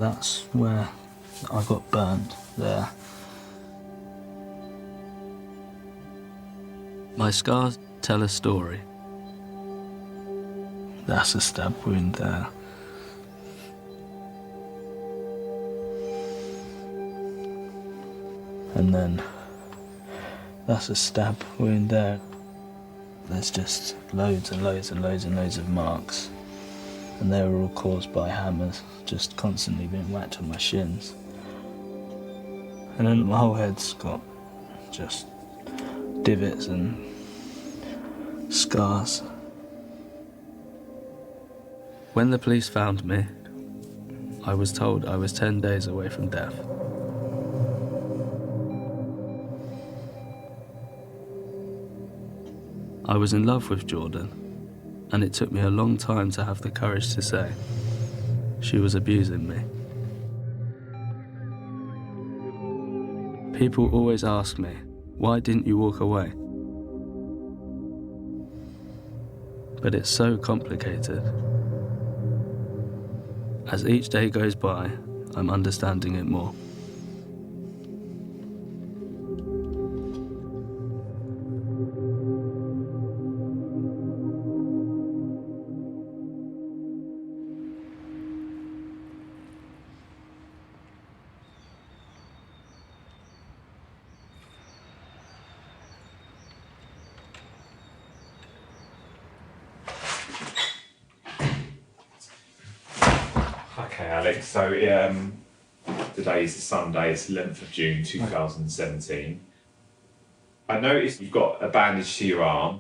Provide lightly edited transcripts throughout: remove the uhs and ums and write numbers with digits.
That's where I got burnt there. My scars tell a story. That's a stab wound there. And then that's a stab wound there. There's just loads and loads and loads and loads of marks. And they were all caused by hammers, just constantly being whacked on my shins. And then my whole head's got just divots and scars. When the police found me, I was told I was 10 days away from death. I was in love with Jordan, and it took me a long time to have the courage to say she was abusing me. People always ask me, why didn't you walk away? But it's so complicated. As each day goes by, I'm understanding it more. Okay, Alex, so today is the Sunday, it's 11th of June 2017. I noticed you've got a bandage to your arm,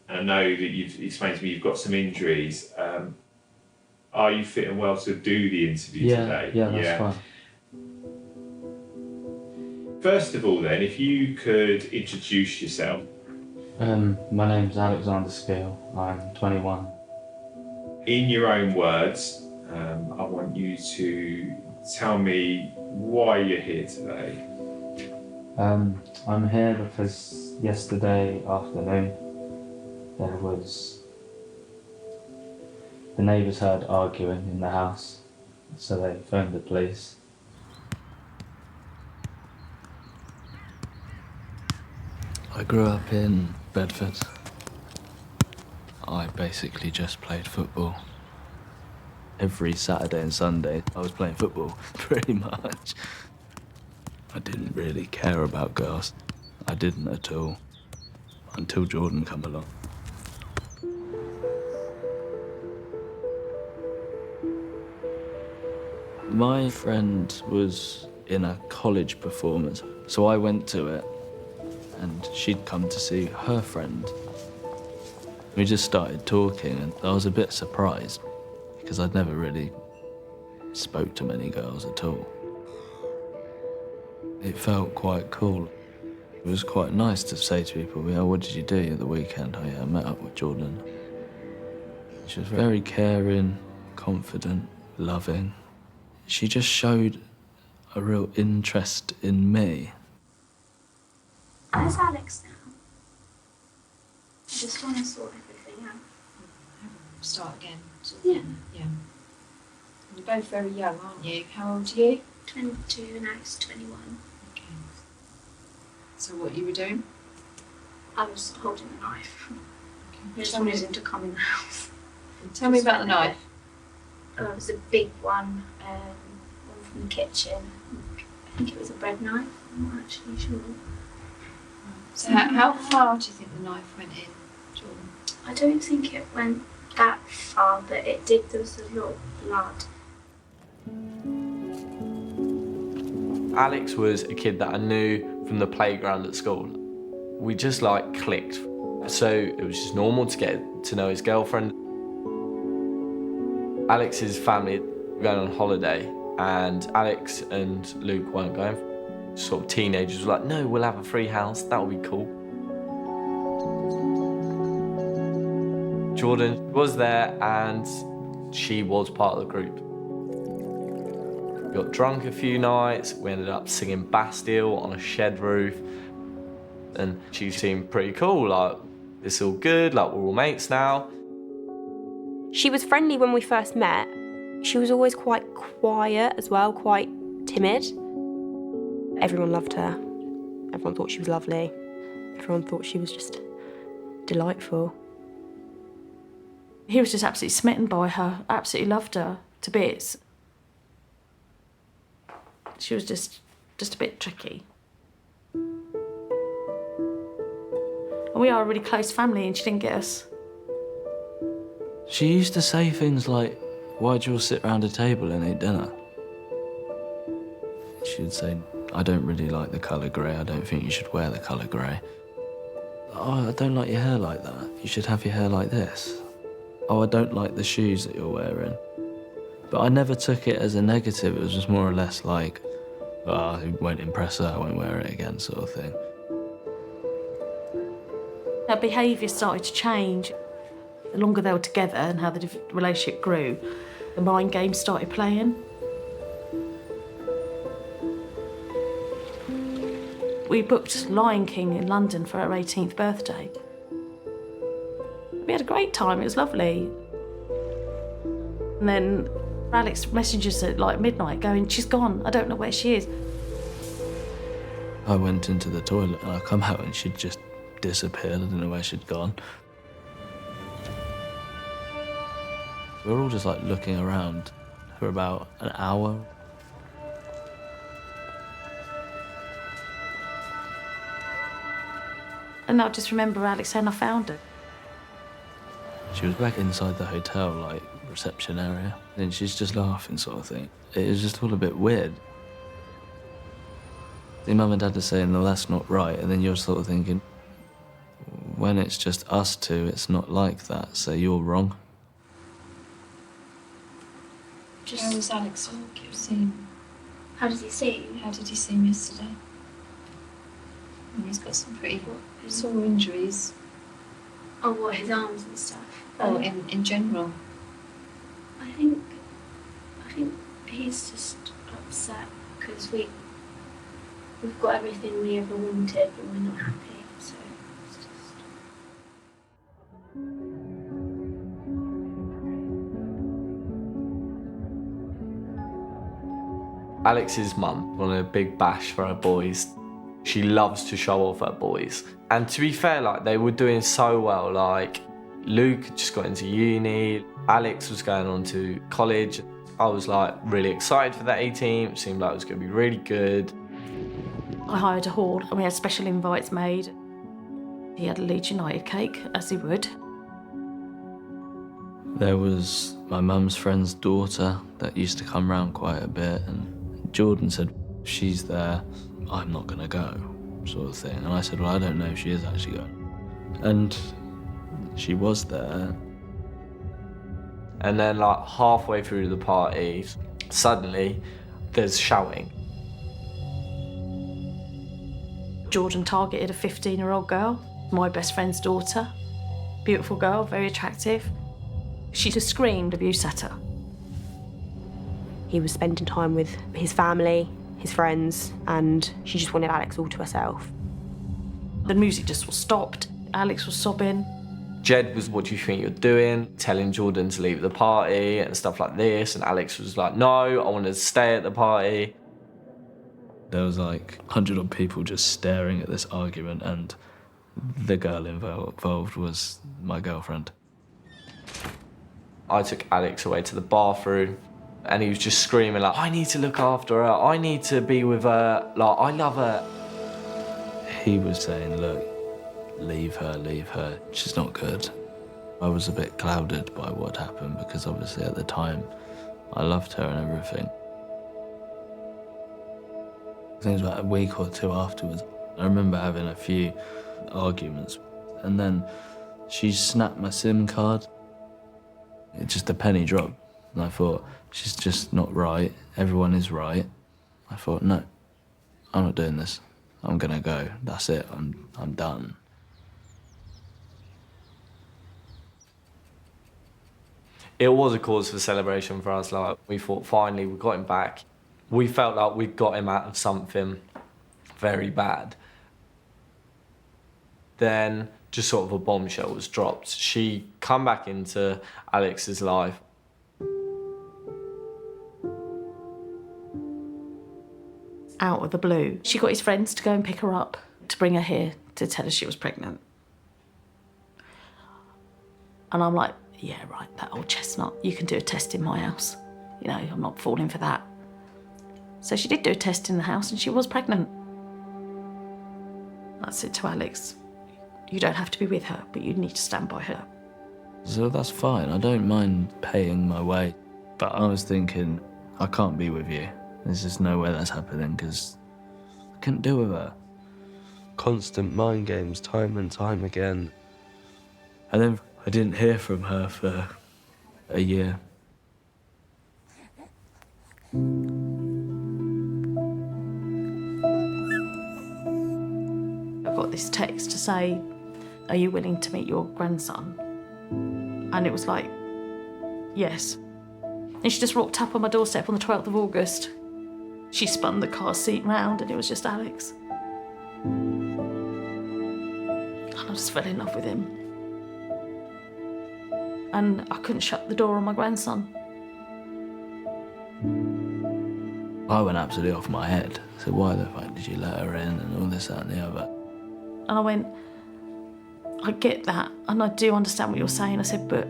and I know that you've explained to me you've got some injuries. Are you fit and well to do the interview today? Yeah, that's fine. First of all then, if you could introduce yourself. My name's Alexander Skeel, I'm 21. In your own words, I want you to tell me why you're here today. I'm here because yesterday afternoon the neighbours heard arguing in the house, so they phoned the police. I grew up in Bedford. I basically just played football. Every Saturday and Sunday, I was playing football, pretty much. I didn't really care about girls. I didn't at all, until Jordan come along. My friend was in a college performance, so I went to it, and she'd come to see her friend. We just started talking, and I was a bit surprised, because I'd never really spoke to many girls at all. It felt quite cool. It was quite nice to say to people, you know, what did you do at the weekend? Oh yeah, I met up with Jordan. She was very caring, confident, loving. She just showed a real interest in me. Where's Alex now? I just want to sort everything out. Start again. Yeah. Yeah. You're both very young, aren't you? How old are you? 22 and Alex 21. Okay. So what you were doing? I was holding a knife. I just Tell me, wanted him to come in the house. tell me about the knife. It was a big one from the kitchen. I think it was a bread knife. I'm not actually sure. So how far do you think the knife went in, Jordan? I don't think it went that far, but it did. There was a lot of blood. Alex was a kid that I knew from the playground at school. We just clicked. So it was just normal to get to know his girlfriend. Alex's family were going on holiday, and Alex and Luke weren't going. Sort of teenagers were like, no, we'll have a free house, that'll be cool. Jordan was there, and she was part of the group. We got drunk a few nights, we ended up singing Bastille on a shed roof, and she seemed pretty cool, it's all good, we're all mates now. She was friendly when we first met, She was always quite quiet as well, quite timid. Everyone loved her. Everyone thought she was lovely. Everyone thought she was just delightful. He was just absolutely smitten by her, absolutely loved her to bits. She was just a bit tricky. And we are a really close family and she didn't get us. She used to say things like, "Why'd you all sit around a table and eat dinner?" She would say, "I don't really like the colour grey. I don't think you should wear the colour grey." "Oh, I don't like your hair like that. You should have your hair like this." "Oh, I don't like the shoes that you're wearing." But I never took it as a negative. It was just more or less like, "Oh, it won't impress her, I won't wear it again," sort of thing. Her behaviour started to change. The longer they were together and how the relationship grew, the mind games started playing. We booked Lion King in London for her 18th birthday. We had a great time, it was lovely. And then Alex messages at like midnight going, "She's gone, I don't know where she is." I went into the toilet and I come out and she'd just disappeared. I didn't know where she'd gone. We were all just like looking around for about an hour. And I just remember Alex saying, "I found her." She was back inside the hotel, like, reception area, and she's just laughing sort of thing. It was just all a bit weird. The mum and dad are saying, "No, that's not right," and then you're sort of thinking, when it's just us two, it's not like that, so you're wrong. How was Alex seen? How did he see you? How did you see him yesterday? He's got some pretty sore injuries. Oh, what, his arms and stuff? Oh, in general. I think he's just upset because we've got everything we ever wanted, but we're not happy. So it's just. Alex's mum wanted a big bash for her boys. She loves to show off her boys. And to be fair, like, they were doing so well. Like, Luke had just got into uni, Alex was going on to college. I was like really excited for that A team. It seemed like it was going to be really good. I hired a hall and we had special invites made. He had a Leeds United cake, as he would. There was my mum's friend's daughter that used to come round quite a bit, and Jordan said, "She's there, I'm not gonna go," sort of thing. And I said, "Well, I don't know if she is actually going." And she was there. And then, like, halfway through the party, suddenly there's shouting. Jordan targeted a 15-year-old girl, my best friend's daughter. Beautiful girl, very attractive. She just screamed abuse at her. He was spending time with his family, his friends, and she just wanted Alex all to herself. The music just was stopped. Alex was sobbing. Jed was, "What do you think you're doing?" telling Jordan to leave the party and stuff like this. And Alex was like, "No, I want to stay at the party." There was like 100 odd people just staring at this argument, and the girl involved was my girlfriend. I took Alex away to the bathroom and he was just screaming like, "I need to look after her, I need to be with her, like, I love her." He was saying, "Look, leave her, she's not good." I was a bit clouded by what happened because obviously at the time I loved her and everything. I think it was about a week or two afterwards, I remember having a few arguments, and then she snapped my SIM card. It just a penny dropped, and I thought, she's just not right, everyone is right. I thought, no, I'm not doing this, I'm gonna go, that's it, I'm done. It was a cause for celebration for us. Like, we thought, finally, we got him back. We felt like we'd got him out of something very bad. Then just sort of a bombshell was dropped. She come back into Alex's life. out of the blue. She got his friends to go and pick her up, to bring her here to tell her she was pregnant. And I'm like, yeah, right, that old chestnut, you can do a test in my house. You know, I'm not falling for that. So she did do a test in the house and she was pregnant. I said to Alex, you don't have to be with her, but you need to stand by her. So that's fine, I don't mind paying my way. But I was thinking, I can't be with you. There's just no way that's happening because I couldn't do with her. Constant mind games, time and time again. And then I didn't hear from her for a year. I got this text to say, are you willing to meet your grandson? And it was like, yes. And she just rocked up on my doorstep on the 12th of August. She spun the car seat round and it was just Alex. And I just fell in love with him. And I couldn't shut the door on my grandson. I went absolutely off my head. I said, why the fuck did you let her in and all this, that and the other? And I went, I get that and I do understand what you're saying. I said, but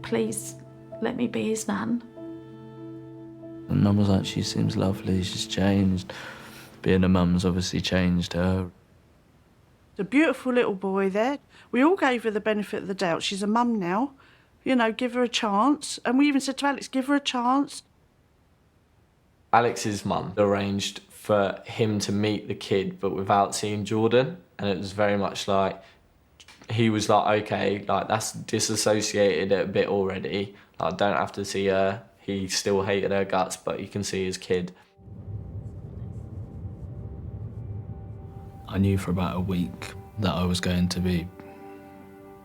please let me be his nan. And Mum was like, she seems lovely, she's changed. Being a mum's obviously changed her. A beautiful little boy there. We all gave her the benefit of the doubt. She's a mum now. You know, give her a chance. And we even said to Alex, give her a chance. Alex's mum arranged for him to meet the kid, but without seeing Jordan. And it was very much like, he was like, okay, like that's disassociated it a bit already. Like, I don't have to see her. He still hated her guts, but you can see his kid. I knew for about a week that I was going to be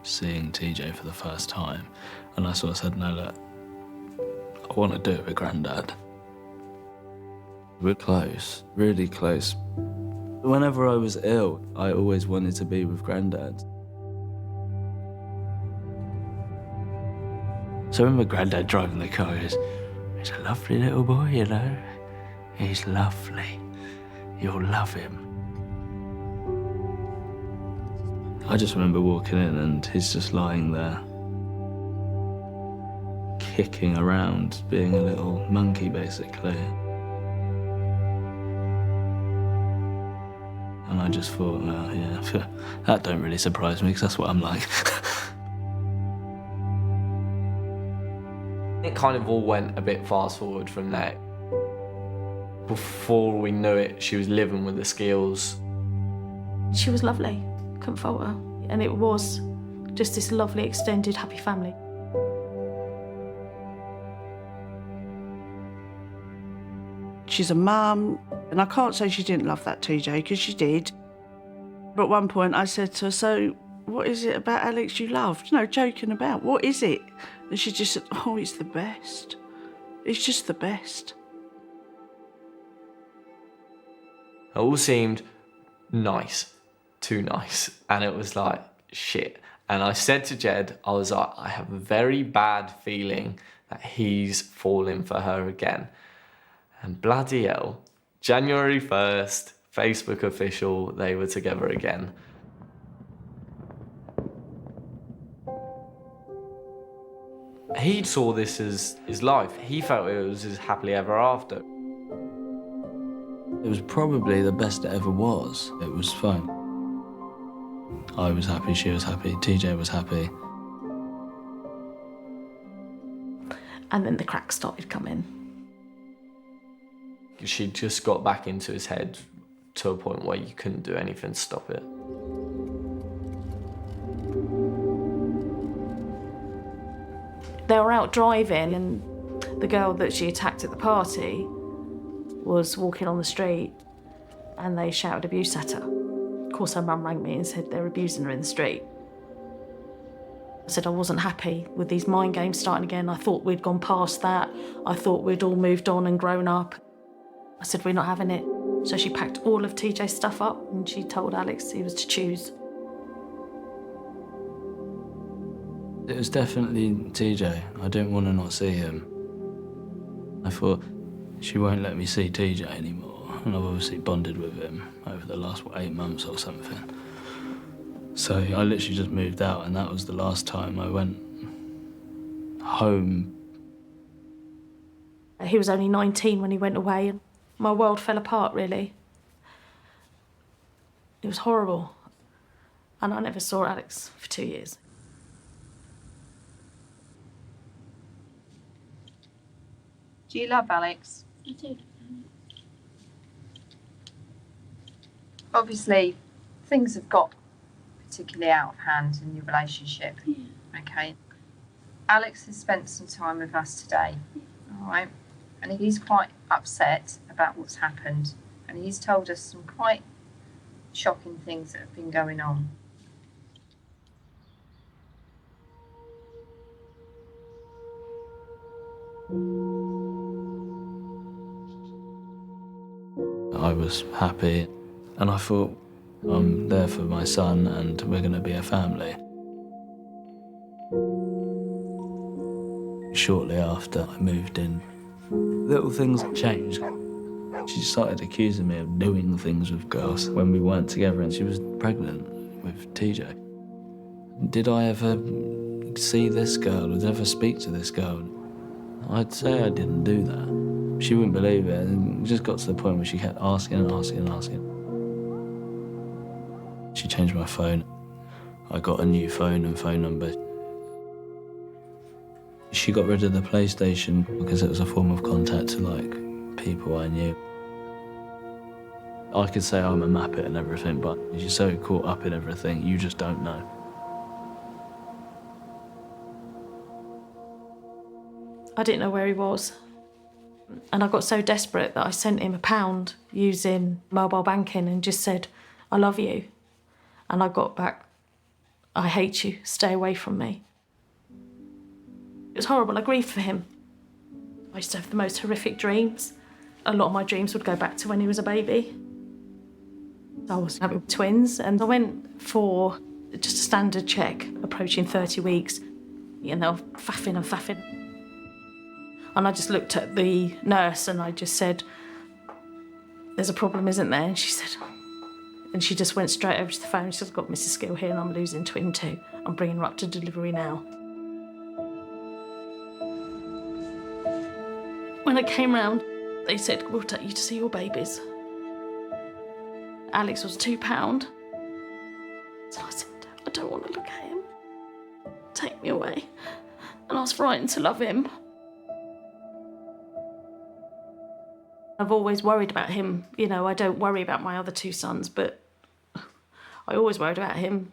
seeing TJ for the first time. And I sort of said, no, look, I want to do it with Grandad. We're close, really close. Whenever I was ill, I always wanted to be with Grandad. So I remember Grandad driving the car, he goes, he's a lovely little boy, you know. He's lovely. You'll love him. I just remember walking in and he's just lying there, kicking around, being a little monkey, basically. And I just thought, well, yeah, that don't really surprise me because that's what I'm like. It kind of all went a bit fast forward from there. Before we knew it, she was living with the Skills. She was lovely, couldn't fault her. And it was just this lovely, extended, happy family. She's a mum, and I can't say she didn't love that TJ, because she did. But at one point I said to her, so what is it about Alex you loved? You know, joking about, what is it? And she just said, oh, it's the best. It's just the best. It all seemed nice, too nice. And it was like, shit. And I said to Jed, I was like, I have a very bad feeling that he's falling for her again. And bloody hell, January 1st, Facebook official, they were together again. He saw this as his life. He felt it was his happily ever after. It was probably the best it ever was. It was fun. I was happy, she was happy, TJ was happy. And then the cracks started coming. She just got back into his head to a point where you couldn't do anything to stop it. They were out driving and the girl that she attacked at the party was walking on the street and they shouted abuse at her. Of course, her mum rang me and said they're abusing her in the street. I said I wasn't happy with these mind games starting again. I thought we'd gone past that. I thought we'd all moved on and grown up. I said, we're not having it. So she packed all of TJ's stuff up and she told Alex he was to choose. It was definitely TJ. I didn't want to not see him. I thought, she won't let me see TJ anymore. and I've obviously bonded with him over the last 8 months or something. So I literally just moved out, and that was the last time I went home. He was only 19 when he went away, and my world fell apart, really. It was horrible. And I never saw Alex for 2 years. Do you love Alex? I do. Obviously, things have got particularly out of hand in your relationship. Yeah. Okay. Alex has spent some time with us today, all right? And he's quite upset about what's happened. And he's told us some quite shocking things that have been going on. I was happy, and I thought, I'm there for my son and we're going to be a family. Shortly after I moved in, little things changed. She started accusing me of doing things with girls when we weren't together, and she was pregnant with TJ. Did I ever see this girl? Did I ever speak to this girl? I'd say I didn't do that. She wouldn't believe it, and it just got to the point where she kept asking and asking and asking. She changed my phone. I got a new phone and phone number. She got rid of the PlayStation because it was a form of contact to, like, people I knew. I could say I'm a muppet and everything, but you're so caught up in everything, you just don't know. I didn't know where he was. And I got so desperate that I sent him £1 using mobile banking and just said, I love you. And I got back, I hate you, stay away from me. It was horrible, I grieved for him. I used to have the most horrific dreams. A lot of my dreams would go back to when he was a baby. I was having twins, and I went for just a standard check, approaching 30 weeks. And they were faffing and faffing. And I just looked at the nurse and I just said, there's a problem, isn't there? And she said, and she just went straight over to the phone. She said, I've got Mrs. Skill here and I'm losing twin 2. I'm bringing her up to delivery now. When I came round, they said, we'll take you to see your babies. Alex was £2. So I said, I don't want to look at him. Take me away. And I was frightened to love him. I've always worried about him. You know, I don't worry about my other 2 sons, but I always worried about him.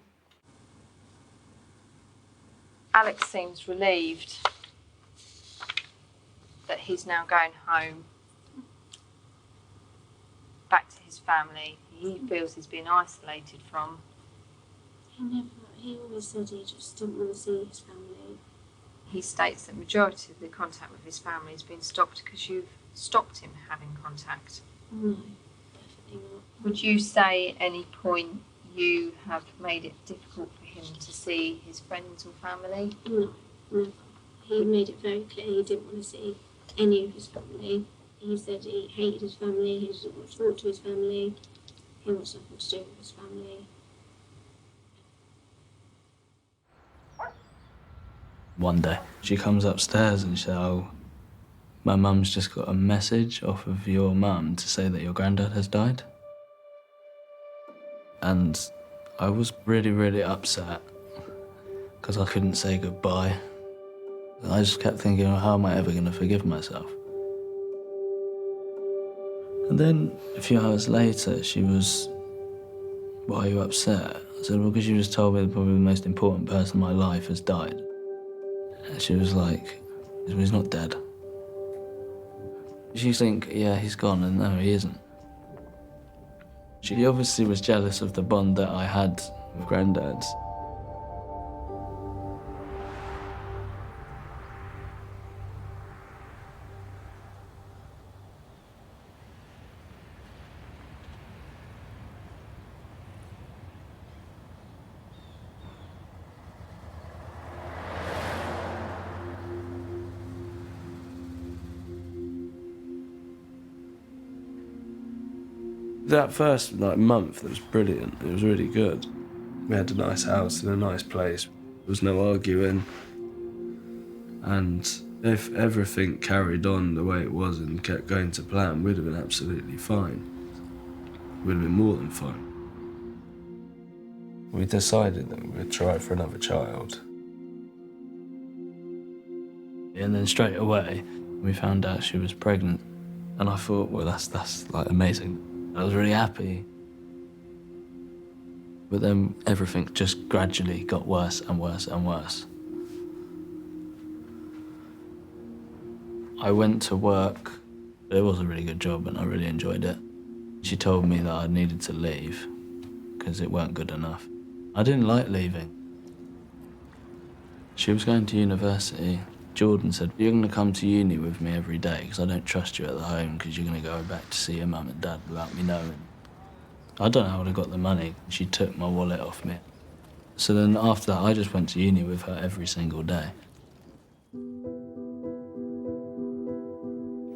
Alex seems relieved that he's now going home, back to his family. He feels he's been isolated from. He always said he just didn't want to see his family. He states that majority of the contact with his family has been stopped because you've stopped him having contact. No, definitely not. Would you say at any point you have made it difficult for him to see his friends or family? No, never. He made it very clear he didn't want to see any of his family. He said he hated his family, he doesn't want to talk to his family, he wants nothing to do with his family. One day, she comes upstairs and she said, oh, my mum's just got a message off of your mum to say that your granddad has died. And I was really, really upset because I couldn't say goodbye. I just kept thinking, well, how am I ever going to forgive myself? And then a few hours later, she was, why are you upset? I said, well, because you just told me that probably the most important person in my life has died. And she was like, he's not dead. You think, yeah, he's gone, and no, he isn't. She obviously was jealous of the bond that I had with Grandad's. That first month, it was brilliant. It was really good. We had a nice house in a nice place. There was no arguing. And if everything carried on the way it was and kept going to plan, we'd have been absolutely fine. We'd have been more than fine. We decided that we would try for another child. And then straight away, we found out she was pregnant. And I thought, well, that's like amazing. I was really happy. But then everything just gradually got worse and worse and worse. I went to work. It was a really good job and I really enjoyed it. She told me that I needed to leave because it weren't good enough. I didn't like leaving. She was going to university. Jordan said, you're going to come to uni with me every day because I don't trust you at the home because you're going to go back to see your mum and dad without me knowing. I don't know how I got the money. She took my wallet off me. So then after that, I just went to uni with her every single day.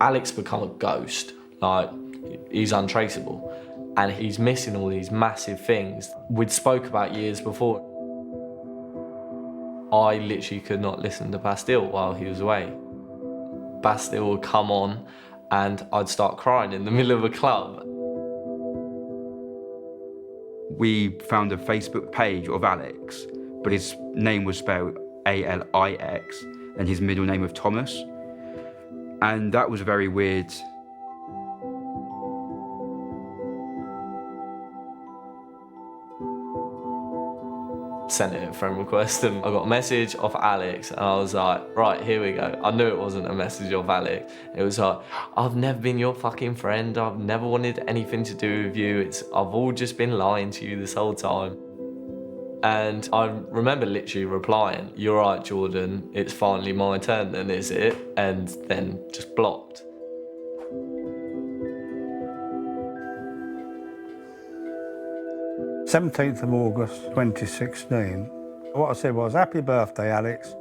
Alex become a ghost. Like, he's untraceable. And he's missing all these massive things we'd spoke about years before. I literally could not listen to Bastille while he was away. Bastille would come on and I'd start crying in the middle of a club. We found a Facebook page of Alex, but his name was spelled A-L-I-X and his middle name was Thomas. And that was very weird. Sent in a friend request and I got a message off Alex and I was like, right, here we go. I knew it wasn't a message off Alex. It was like, I've never been your fucking friend. I've never wanted anything to do with you. I've all just been lying to you this whole time. And I remember literally replying, you're right, Jordan, it's finally my turn then, is it? And then just blocked. August 17th, 2016. What I said was, happy birthday, Alex.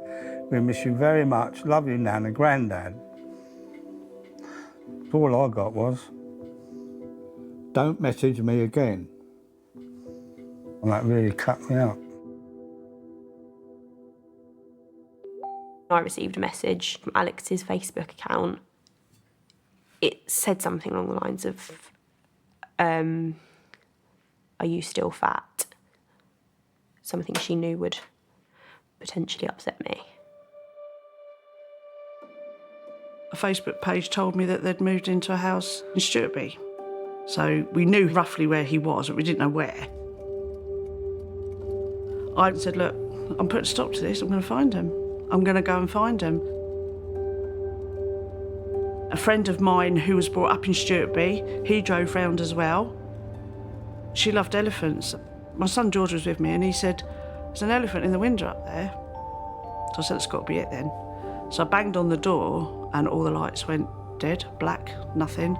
We miss you very much. Love you, Nan and Grandad. All I got was, don't message me again. And that really cut me out. I received a message from Alex's Facebook account. It said something along the lines of, are you still fat? Something she knew would potentially upset me. A Facebook page told me that they'd moved into a house in Stuartby. So we knew roughly where he was, but we didn't know where. I said, look, I'm putting a stop to this, I'm going to find him. I'm going to go and find him. A friend of mine who was brought up in Stuartby, he drove round as well. She loved elephants. My son George was with me and he said, there's an elephant in the window up there. So I said, it's got to be it then. So I banged on the door and all the lights went dead, black, nothing.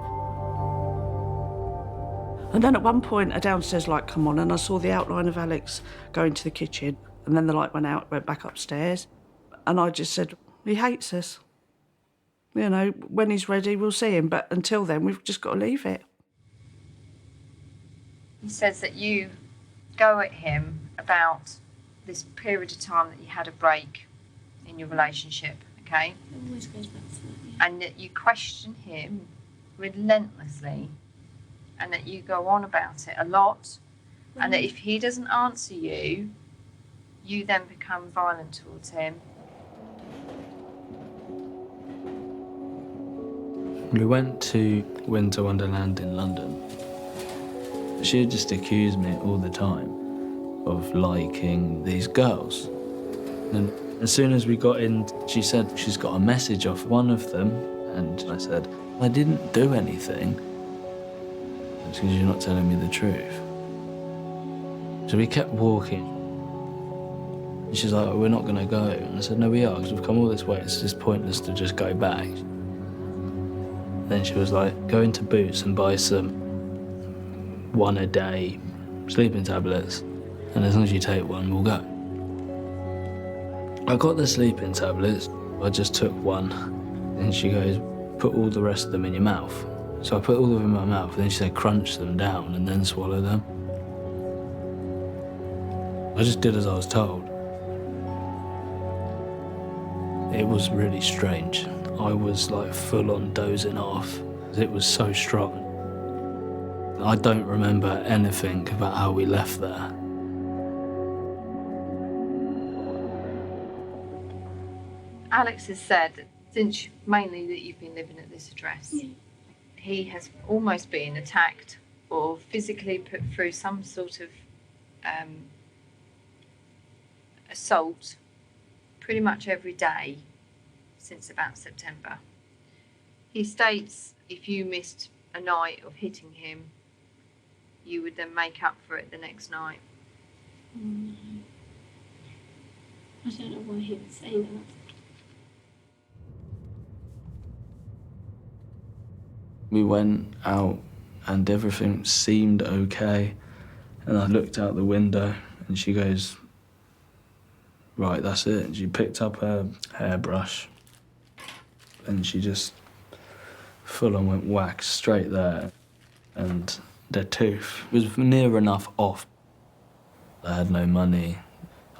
And then at one point a downstairs light come on and I saw the outline of Alex going to the kitchen and then the light went out, went back upstairs. And I just said, he hates us. You know, when he's ready, we'll see him. But until then, we've just got to leave it. He says that you go at him about this period of time that you had a break in your relationship, okay? It always goes back to that, yeah. And that you question him relentlessly and that you go on about it a lot and that if he doesn't answer you, you then become violent towards him. We went to Winter Wonderland in London. She just accused me all the time of liking these girls. And as soon as we got in, she said she's got a message off one of them. And I said, I didn't do anything. It's because you're not telling me the truth. So we kept walking. And she's like, we're not going to go. And I said, no, we are, because we've come all this way. It's just pointless to just go back. Then she was like, go into Boots and buy some 1 a day sleeping tablets. And as long as you take one, we'll go. I got the sleeping tablets. I just took one. And she goes, put all the rest of them in your mouth. So I put all of them in my mouth, and then she said crunch them down and then swallow them. I just did as I was told. It was really strange. I was like full on dozing off. It was so strong. I don't remember anything about how we left there. Alex has said that since mainly that you've been living at this address, he has almost been attacked or physically put through some sort of assault pretty much every day since about September. He states if you missed a night of hitting him, you would then make up for it the next night. I don't know why he would say that. We went out and everything seemed okay. And I looked out the window and she goes, right, that's it. And she picked up her hairbrush and she just full on went whack straight there. And the tooth was near enough off. I had no money.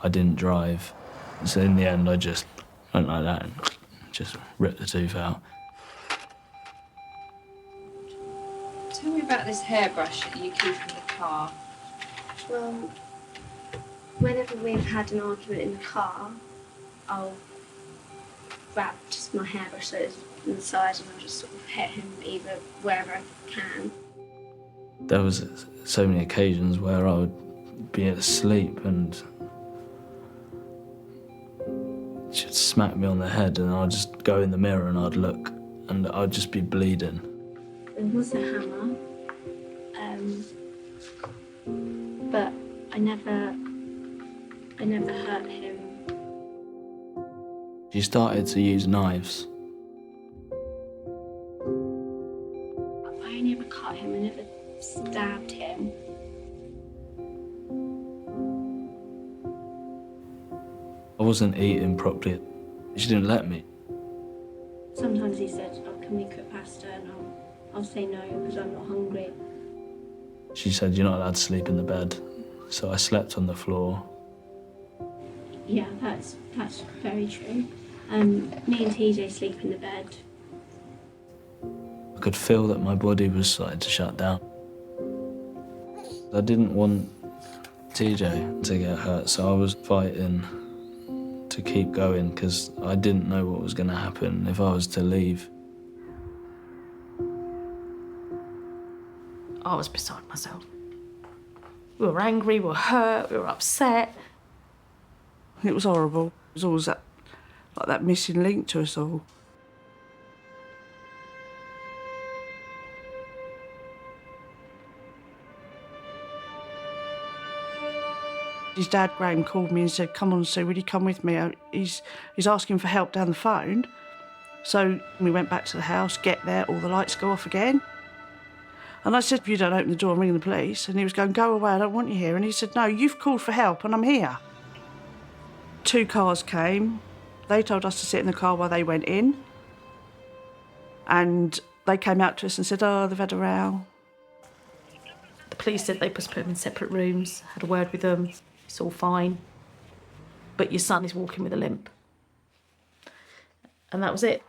I didn't drive. So in the end, I just went like that and just ripped the tooth out. Tell me about this hairbrush that you keep in the car. Well, whenever we've had an argument in the car, I'll grab just my hairbrush that is on the side and I'll just sort of hit him either wherever I can. There was so many occasions where I would be asleep and she'd smack me on the head and I'd just go in the mirror and I'd look and I'd just be bleeding. There was a hammer, but I never hurt him. She started to use knives. I only ever cut him, I never stabbed him. I wasn't eating properly. She didn't let me. Sometimes he said, oh, can we cook pasta? And I'll say no because I'm not hungry. She said, you're not allowed to sleep in the bed. So I slept on the floor. Yeah, that's very true. Me and TJ sleep in the bed. I could feel that my body was starting to shut down. I didn't want TJ to get hurt, so I was fighting to keep going because I didn't know what was going to happen if I was to leave. I was beside myself. We were angry, we were hurt, we were upset. It was horrible. It was always that missing link to us all. His dad, Graham, called me and said, come on, Sue, will you come with me? He's asking for help down the phone. So we went back to the house, get there, all the lights go off again. And I said, if you don't open the door, I'm ringing the police. And he was going, go away, I don't want you here. And he said, no, you've called for help and I'm here. 2 cars came. They told us to sit in the car while they went in. And they came out to us and said, oh, they've had a row. The police said they put them in separate rooms, had a word with them, it's all fine. But your son is walking with a limp. And that was it.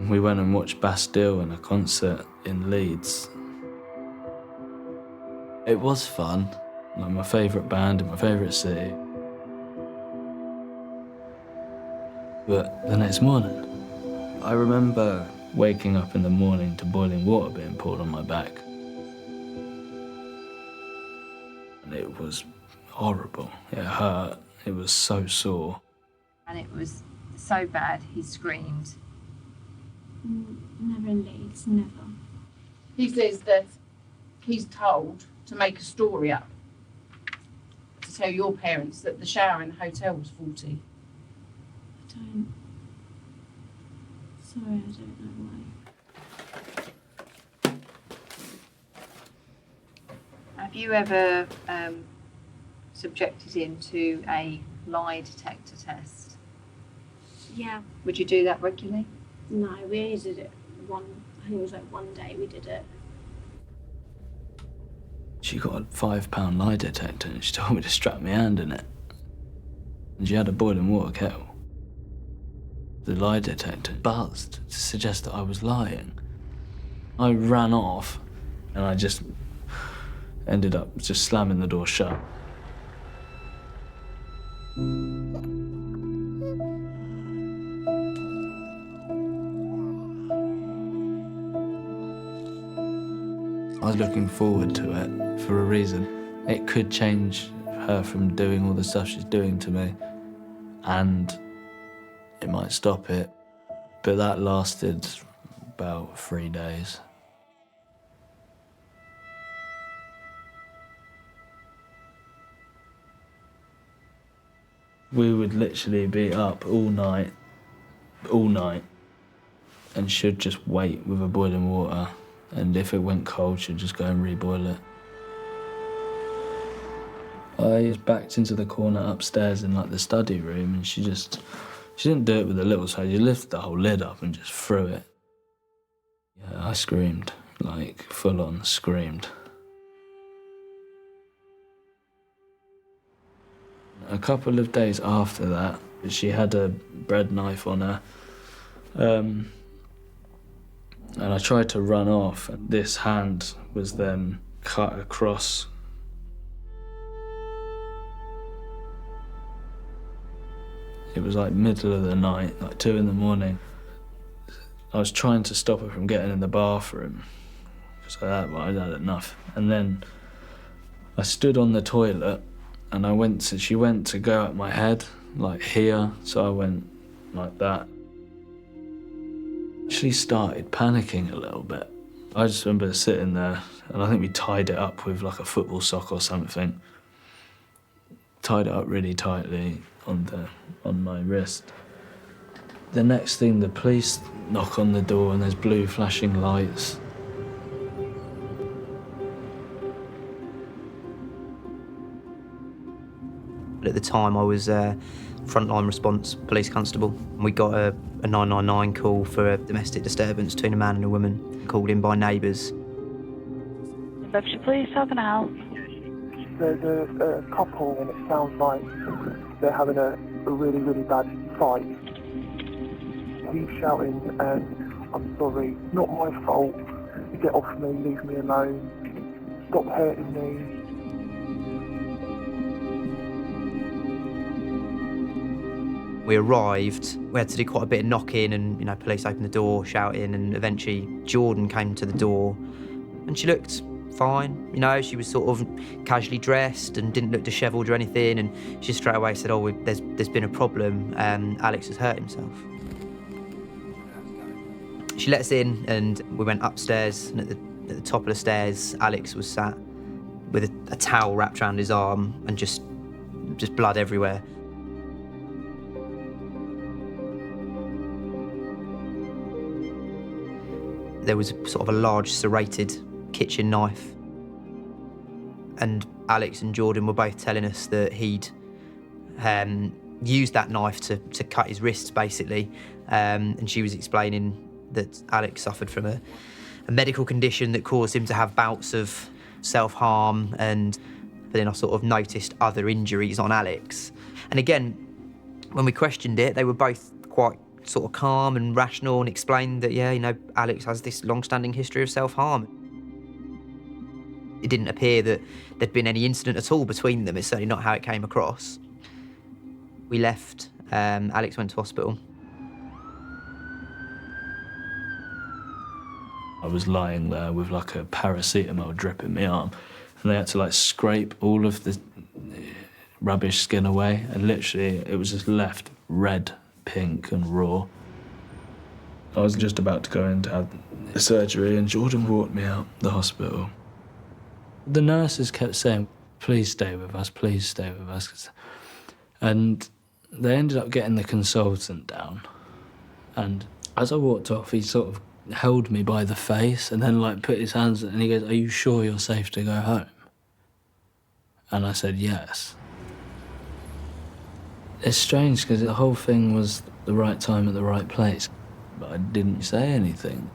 We went and watched Bastille in a concert in Leeds. It was fun, like my favourite band in my favourite city. But the next morning, I remember waking up in the morning to boiling water being poured on my back. And it was horrible. It hurt. It was so sore. And it was so bad, he screamed. Never in Leeds, never. He says that he's told to make a story up to tell your parents that the shower in the hotel was faulty. Sorry, I don't know why. Have you ever subjected him to a lie detector test? Yeah, Would you do that regularly? No, we only did it I think it was like one day we did it. She got a £5 lie detector and she told me to strap my hand in it. And she had a boiling water kettle. The lie detector buzzed to suggest that I was lying. I ran off and I just ended up just slamming the door shut. I was looking forward to it for a reason. It could change her from doing all the stuff she's doing to me, and it might stop it. But that lasted about 3 days. We would literally be up all night, and she'd just wait with a boiling water. And if it went cold, she'd just go and reboil it. I backed into the corner upstairs in like the study room, and she didn't do it with a little side. She lifted the whole lid up and just threw it. Yeah, I screamed, like full on screamed. A couple of days after that, she had a bread knife on her. And I tried to run off, and this hand was then cut across. It was like middle of the night, like 2 in the morning. I was trying to stop her from getting in the bathroom, because I'd had enough. And then I stood on the toilet, and she went to go at my head, like here, so I went like that. She started panicking a little bit. I just remember sitting there, and I think we tied it up with like a football sock or something. Tied it up really tightly on my wrist. The next thing, the police knock on the door and there's blue flashing lights. At the time, I was frontline response police constable. We got a 999 call for a domestic disturbance between a man and a woman, called in by neighbours. Bedfordshire Police, how can I help? There's a couple and it sounds like they're having a really, really bad fight. He's shouting, and I'm sorry, not my fault. Get off me, leave me alone. Stop hurting me. We arrived, we had to do quite a bit of knocking and, police opened the door, shouting, and eventually Jordan came to the door and she looked fine. She was sort of casually dressed and didn't look dishevelled or anything, and she straight away said, oh, there's been a problem, Alex has hurt himself. She let us in and we went upstairs, and at the top of the stairs, Alex was sat with a towel wrapped around his arm and just blood everywhere. There was sort of a large serrated kitchen knife, and Alex and Jordan were both telling us that he'd used that knife to cut his wrists, basically, and she was explaining that Alex suffered from a medical condition that caused him to have bouts of self-harm, but then I sort of noticed other injuries on Alex. And again, when we questioned it, they were both quite sort of calm and rational and explained that, Alex has this long-standing history of self-harm. It didn't appear that there'd been any incident at all between them. It's certainly not how it came across. We left, Alex went to hospital. I was lying there with like a paracetamol drip in my arm, and they had to like scrape all of the rubbish skin away, and literally it was just left red, pink and raw. I was just about to go in to have the surgery, and Jordan walked me out the hospital. The nurses kept saying, please stay with us, please stay with us. And they ended up getting the consultant down. And as I walked off, he sort of held me by the face and then like put his hands, and he goes, are you sure you're safe to go home? And I said, yes. It's strange because the whole thing was the right time at the right place. but I didn't say anything.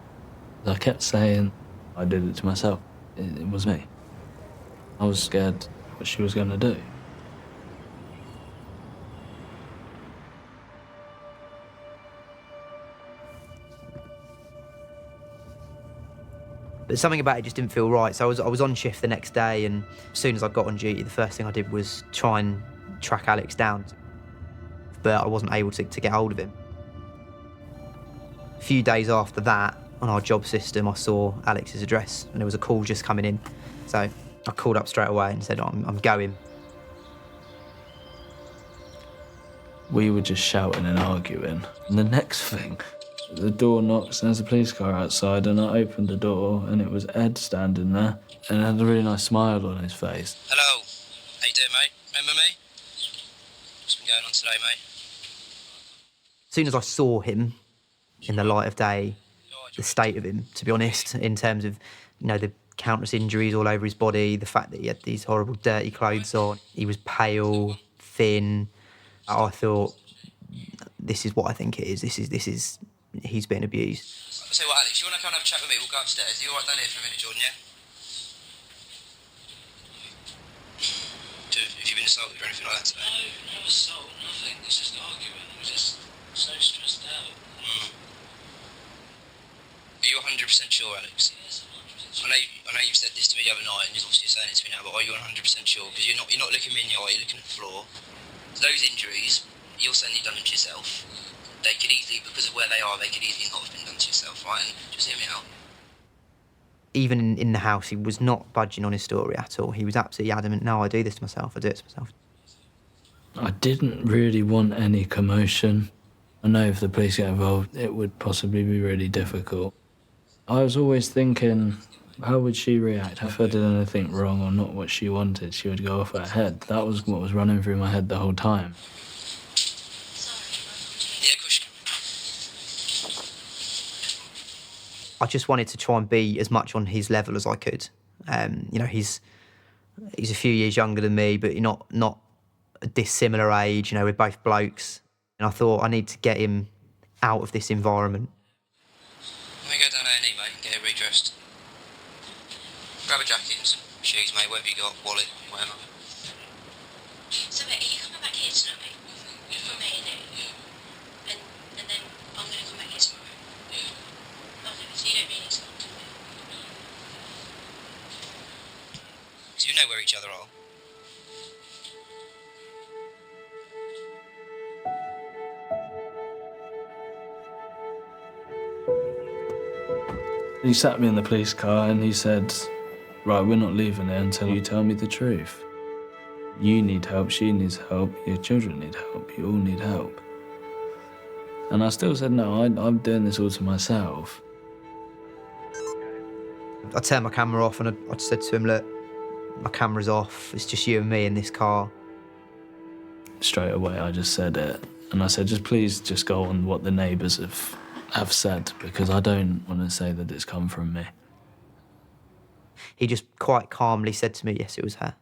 I kept saying I did it to myself. It was me. I was scared what she was going to do. But something about it just didn't feel right. So I was on shift the next day, and as soon as I got on duty, the first thing I did was try and track Alex down. But I wasn't able to get hold of him. A few days after that, on our job system, I saw Alex's address, and there was a call just coming in. So I called up straight away and said, I'm going. We were just shouting and arguing. And the next thing, the door knocks and there's a police car outside, and I opened the door and it was Ed standing there and had a really nice smile on his face. Hello. How you doing, mate? Remember me? What's been going on today, mate? As soon as I saw him in the light of day, the state of him, to be honest, in terms of, the countless injuries all over his body, the fact that he had these horrible dirty clothes on, he was pale, thin. I thought, this is what I think it is. This is he's been abused. I'll tell you what, Alex, you want to come and have a chat with me? We'll go upstairs. Are you all right down here for a minute, Jordan, yeah? Have you been assaulted or anything like that today? No assault, nothing. It's just an argument. We're just so stressed out. Are you 100% sure, Alex? Yes, I'm 100% sure. I know you've said this to me the other night, and you're obviously saying it to me now, but are you 100% sure? Because you're not looking me in the eye, you're looking at the floor. So those injuries, you're saying you've done them to yourself. They could easily, because of where they are, they could easily not have been done to yourself, right? And just hear me out. Even in the house, he was not budging on his story at all. He was absolutely adamant, no, I do this to myself, I do it to myself. I didn't really want any commotion. I know if the police get involved, it would possibly be really difficult. I was always thinking, how would she react if I did anything wrong or not what she wanted? She would go off her head. That was what was running through my head the whole time. I just wanted to try and be as much on his level as I could. He's a few years younger than me, but not a dissimilar age. We're both blokes. And I thought I need to get him out of this environment. Let me go down A&E, mate, and get her redressed. Grab a jacket and some shoes, mate, whatever you got, wallet, whatever. So, mate, are you coming back here tonight? From A&E? Yeah. And then I'm going to come back here tomorrow? Yeah. Okay, so you don't really need to come to me? So you know where each other are? He sat me in the police car and he said, right, we're not leaving it until you tell me the truth. You need help, she needs help, your children need help, you all need help. And I still said, no, I'm doing this all to myself. I turned my camera off and I said to him, look, my camera's off, it's just you and me in this car. Straight away, I just said it. And I said, please just go on what the neighbours have said, because I don't want to say that it's come from me. He just quite calmly said to me, yes, it was her.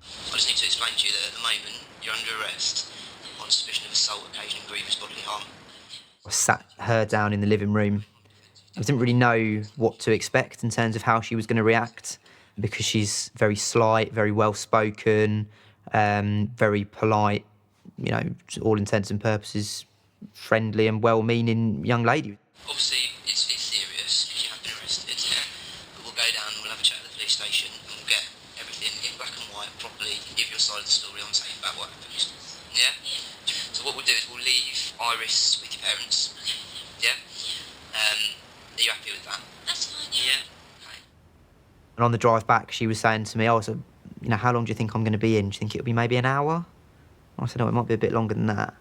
I just need to explain to you that at the moment, you're under arrest on suspicion of assault occasioning grievous bodily harm. I sat her down in the living room. I didn't really know what to expect in terms of how she was going to react, because she's very slight, very well-spoken, very polite, to all intents and purposes, friendly and well-meaning young lady. Obviously, it's serious because you have been arrested, yeah? But we'll go down and we'll have a chat at the police station and we'll get everything in black and white properly, give your side of the story on saying about what happened. Yeah? So what we'll do is we'll leave Iris with your parents. Yeah? Are you happy with that? That's fine, yeah. Okay. And on the drive back, she was saying to me, so, how long do you think I'm going to be in? Do you think it'll be maybe an hour? I said, it might be a bit longer than that.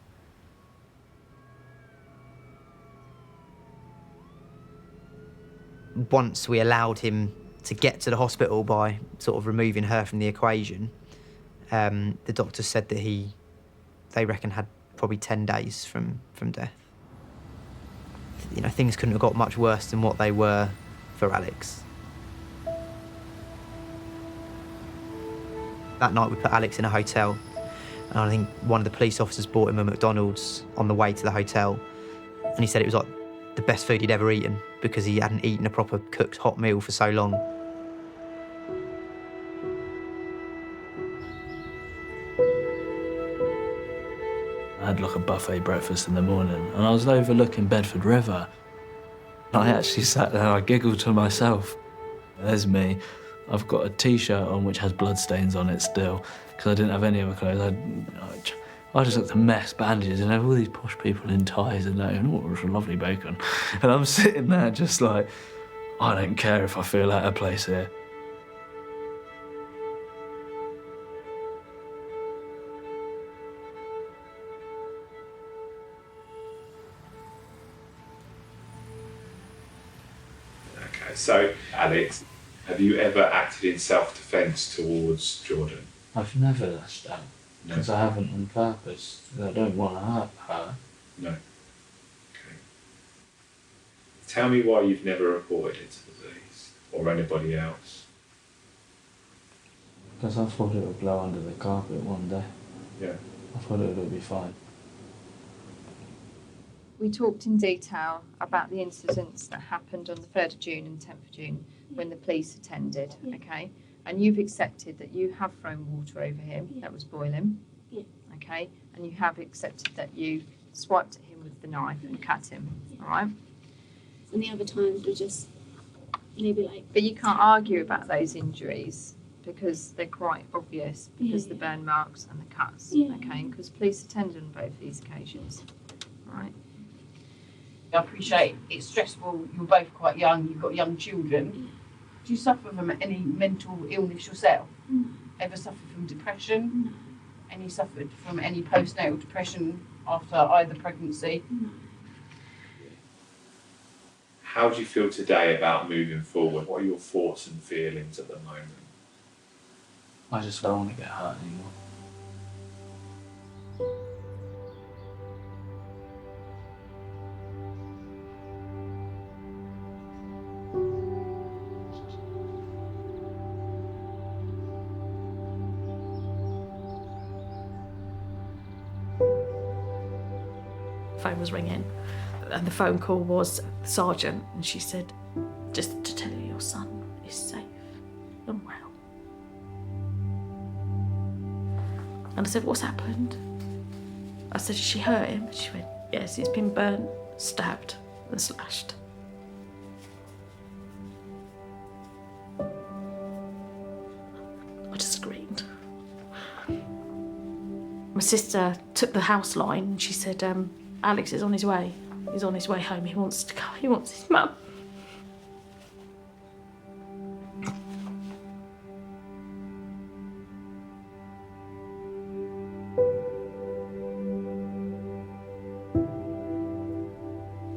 Once we allowed him to get to the hospital by sort of removing her from the equation, the doctor said that they reckon had probably 10 days from death. Things couldn't have got much worse than what they were for Alex. That night we put Alex in a hotel. And I think one of the police officers bought him a McDonald's on the way to the hotel. And he said it was like the best food he'd ever eaten because he hadn't eaten a proper cooked hot meal for so long. I had like a buffet breakfast in the morning and I was overlooking Bedford River. I actually sat there and I giggled to myself. There's me. I've got a T-shirt on which has bloodstains on it still because I didn't have any other clothes. I just looked a mess, bandages, and all these posh people in ties and that, and oh, it was a lovely bacon. And I'm sitting there just like, I don't care if I feel out of place here. Okay, so Alex, have you ever acted in self-defence towards Jordan? I've never done that because I haven't on purpose. I don't want to hurt her. No. Okay. Tell me why you've never reported it to the police or anybody else. Because I thought it would blow under the carpet one day. Yeah. I thought it would be fine. We talked in detail about the incidents that happened on the 3rd of June and 10th of June when the police attended, okay? And you've accepted that you have thrown water over him that was boiling, okay? And you have accepted that you swiped at him with the knife and cut him, all right? And the other times were just maybe like... But you can't argue about those injuries because they're quite obvious because the burn marks and the cuts, okay? Because police attended on both these occasions, all right? I appreciate it's stressful. You're both quite young. You've got young children. Do you suffer from any mental illness yourself? No. Ever suffered from depression? No. Any suffered from any postnatal depression after either pregnancy? No. How do you feel today about moving forward? What are your thoughts and feelings at the moment? I just don't want to get hurt anymore. Phone was ringing and the phone call was the sergeant and she said, just to tell you your son is safe and well. And I said, what's happened? I said, she hurt him? She went, yes, he's been burnt, stabbed and slashed. I just screamed. My sister took the house line and she said, Alex is on his way. He's on his way home. He wants to go. He wants his mum.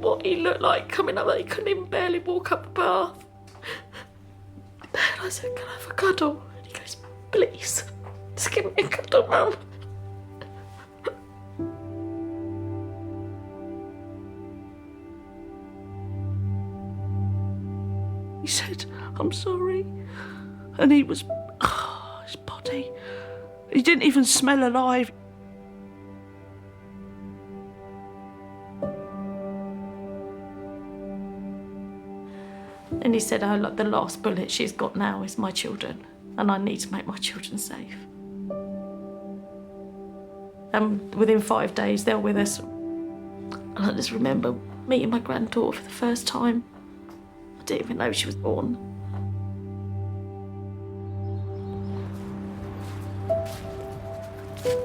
What he looked like coming up, he couldn't even barely walk up the path. And I said, can I have a cuddle? And he goes, please, just give me a cuddle, Mum. He said, I'm sorry. And he was, his body. He didn't even smell alive. And he said, oh, look, the last bullet she's got now is my children, and I need to make my children safe. And within 5 days, they're with us. And I just remember meeting my granddaughter for the first time. I didn't even know she was born.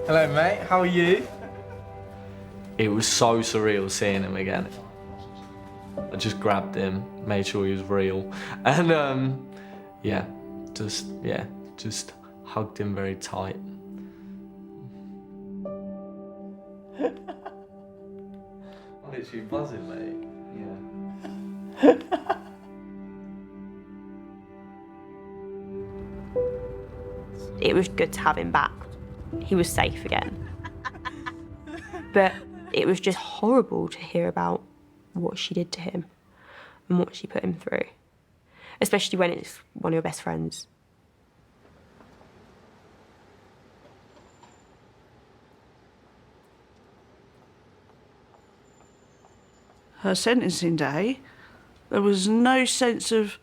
Hello, mate. How are you? It was so surreal seeing him again. I just grabbed him, made sure he was real, and just hugged him very tight. I'm literally buzzing, mate. Yeah. It was good to have him back. He was safe again. But it was just horrible to hear about what she did to him and what she put him through, especially when it's one of your best friends. her sentencing day, there was no sense of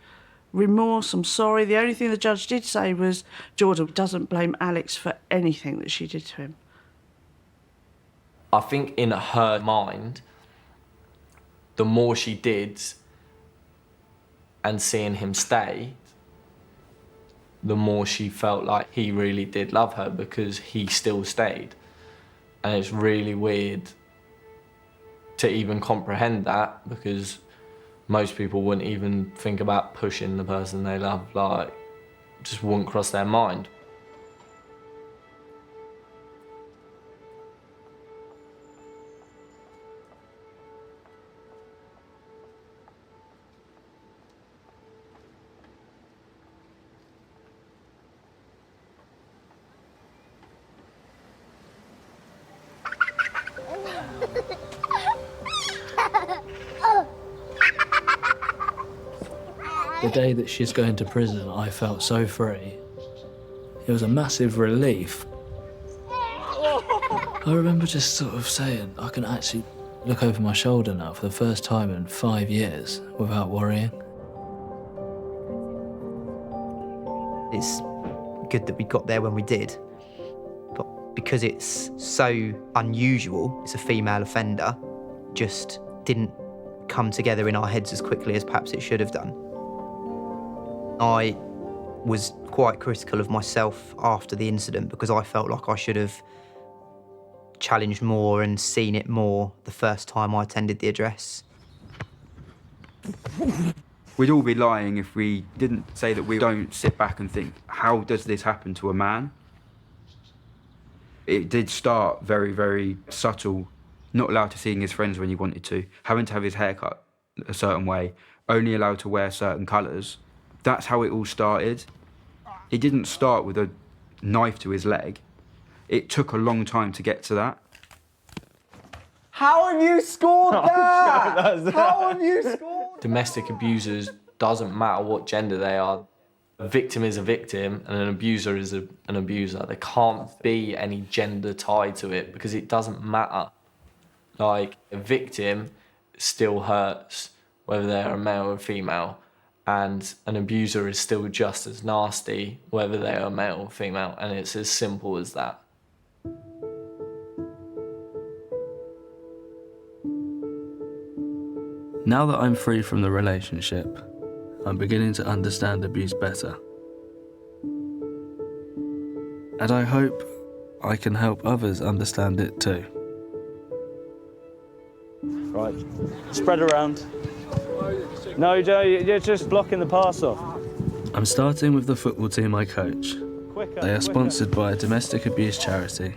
remorse, I'm sorry. The only thing the judge did say was Jordan doesn't blame Alex for anything that she did to him. I think in her mind, the more she did and seeing him stay, the more she felt like he really did love her because he still stayed. And it's really weird to even comprehend that because most people wouldn't even think about pushing the person they love, like, just wouldn't cross their mind. The day that she's going to prison, I felt so free. It was a massive relief. I remember just sort of saying, I can actually look over my shoulder now for the first time in 5 years without worrying. It's good that we got there when we did, but because it's so unusual, it's a female offender, just didn't come together in our heads as quickly as perhaps it should have done. I was quite critical of myself after the incident because I felt like I should have challenged more and seen it more the first time I attended the address. We'd all be lying if we didn't say that we don't sit back and think, how does this happen to a man? It did start very, very subtle, not allowed to seeing his friends when he wanted to, having to have his hair cut a certain way, only allowed to wear certain colours. That's how it all started. It didn't start with a knife to his leg. It took a long time to get to that. How have you scored that? How have you scored? Domestic abusers, doesn't matter what gender they are. A victim is a victim and an abuser is an abuser. There can't be any gender tied to it because it doesn't matter. Like, a victim still hurts, whether they're a male or a female, and an abuser is still just as nasty, whether they are male or female, and it's as simple as that. Now that I'm free from the relationship, I'm beginning to understand abuse better. And I hope I can help others understand it too. Right, spread around. No, Joe, you're just blocking the pass off. I'm starting with the football team I coach. They are sponsored by a domestic abuse charity.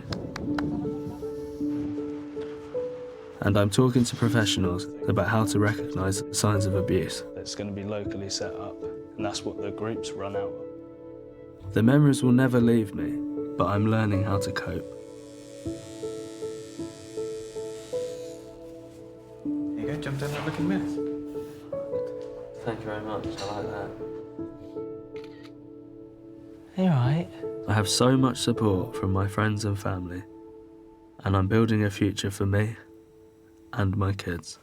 And I'm talking to professionals about how to recognise signs of abuse. It's going to be locally set up, and that's what the groups run out of. The memories will never leave me, but I'm learning how to cope. There you go, jumped in that looking mess. Thank you very much, I like that. You alright? I have so much support from my friends and family, and I'm building a future for me and my kids.